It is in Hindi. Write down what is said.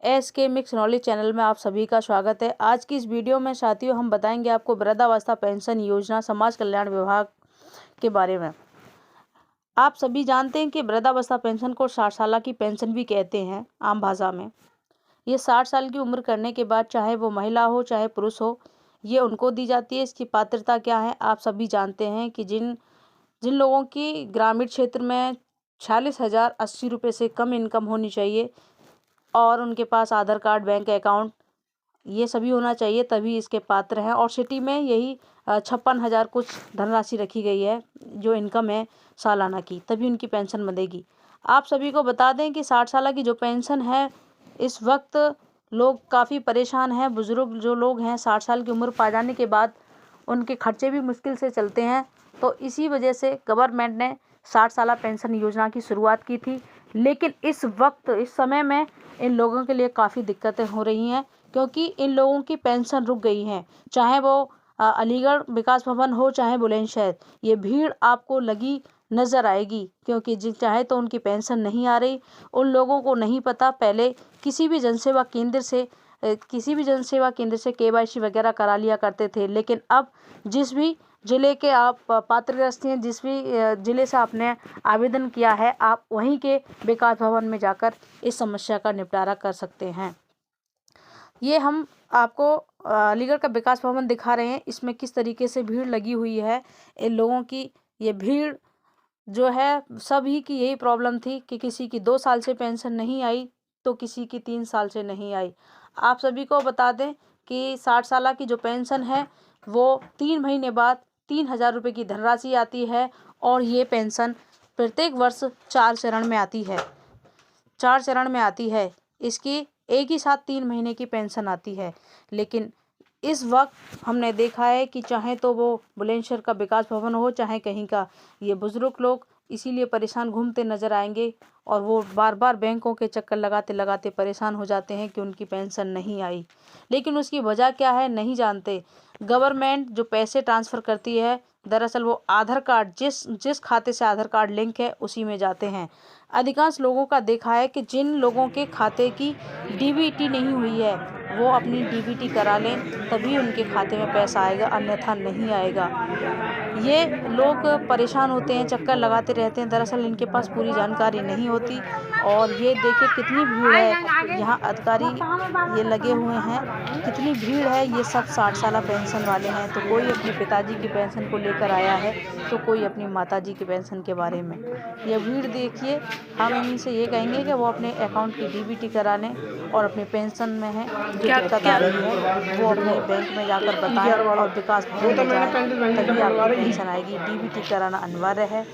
एस के मिक्स नॉलेज चैनल में आप सभी का स्वागत है। आज की इस वीडियो में साथियों हम बताएंगे आपको वृद्धावस्था पेंशन योजना समाज कल्याण विभाग के बारे में। आप सभी जानते हैं कि वृद्धावस्था पेंशन को 60 साल की पेंशन भी कहते हैं आम भाषा में। ये 60 साल की उम्र करने के बाद चाहे वो महिला हो चाहे पुरुष हो, ये उनको दी जाती है। इसकी पात्रता क्या है आप सभी जानते हैं कि जिन जिन लोगों की ग्रामीण क्षेत्र में 46,080 रुपये से कम इनकम होनी चाहिए और उनके पास आधार कार्ड, बैंक अकाउंट ये सभी होना चाहिए, तभी इसके पात्र हैं। और सिटी में यही 56,000 कुछ धनराशि रखी गई है जो इनकम है सालाना की, तभी उनकी पेंशन मिलेगी। आप सभी को बता दें कि 60 साल की जो पेंशन है इस वक्त लोग काफ़ी परेशान हैं। बुज़ुर्ग जो लोग हैं 60 साल की उम्र पा जाने के बाद उनके खर्चे भी मुश्किल से चलते हैं, तो इसी वजह से गवर्नमेंट ने 60 साल पेंशन योजना की शुरुआत की थी। लेकिन इस समय में इन लोगों के लिए काफ़ी दिक्कतें हो रही हैं, क्योंकि इन लोगों की पेंशन रुक गई हैं। चाहे वो अलीगढ़ विकास भवन हो चाहे बुलंदशहर, ये भीड़ आपको लगी नज़र आएगी, क्योंकि चाहे तो उनकी पेंशन नहीं आ रही। उन लोगों को नहीं पता, पहले किसी भी जनसेवा केंद्र से केवाईसी वगैरह करा लिया करते थे, लेकिन अब जिस भी ज़िले के आप पात्रग्रस्त हैं, जिस भी ज़िले से आपने आवेदन किया है, आप वहीं के विकास भवन में जाकर इस समस्या का निपटारा कर सकते हैं। ये हम आपको अलीगढ़ का विकास भवन दिखा रहे हैं, इसमें किस तरीके से भीड़ लगी हुई है इन लोगों की। ये भीड़ जो है सभी की यही प्रॉब्लम थी कि किसी की 2 साल से पेंशन नहीं आई तो किसी की 3 साल से नहीं आई। आप सभी को बता दें कि 60 साल की जो पेंशन है वो 3 महीने बाद 3,000 रुपये की धनराशि आती है, और ये पेंशन प्रत्येक वर्ष 4 चरण में आती है। 4 चरण में आती है, इसकी एक ही साथ 3 महीने की पेंशन आती है। लेकिन इस वक्त हमने देखा है कि चाहे तो वो बुलंदशहर का विकास भवन हो चाहे कहीं का, ये बुज़ुर्ग लोग इसीलिए परेशान घूमते नज़र आएंगे, और वो बार बार बैंकों के चक्कर लगाते लगाते परेशान हो जाते हैं कि उनकी पेंशन नहीं आई। लेकिन उसकी वजह क्या है नहीं जानते। गवर्नमेंट जो पैसे ट्रांसफ़र करती है, दरअसल वो आधार कार्ड जिस खाते से आधार कार्ड लिंक है उसी में जाते हैं। अधिकांश लोगों का देखा है कि जिन लोगों के खाते की डीबीटी नहीं हुई है वो अपनी डीबीटी करा लें, तभी उनके खाते में पैसा आएगा, अन्यथा नहीं आएगा। ये लोग परेशान होते हैं, चक्कर लगाते रहते हैं, दरअसल इनके पास पूरी जानकारी नहीं होती। और ये देखिए कितनी भीड़ है, यहाँ अधिकारी ये लगे हुए हैं, कितनी भीड़ है। ये सब 60 साल पेंशन वाले हैं, तो कोई अपने पिताजी की पेंशन को लेकर आया है तो कोई अपनी माताजी की पेंशन के बारे में। ये भीड़ देखिए, हम इनसे ये कहेंगे कि वो अपने अकाउंट की डीबीटी करा लें, और अपने पेंशन में है जो दिक्कत आ रही है वो अपने बैंक में जाकर बताएं और विकास भवन में जाएं, तभी आपको पेंशन आएगी। डीबीटी कराना अनिवार्य है।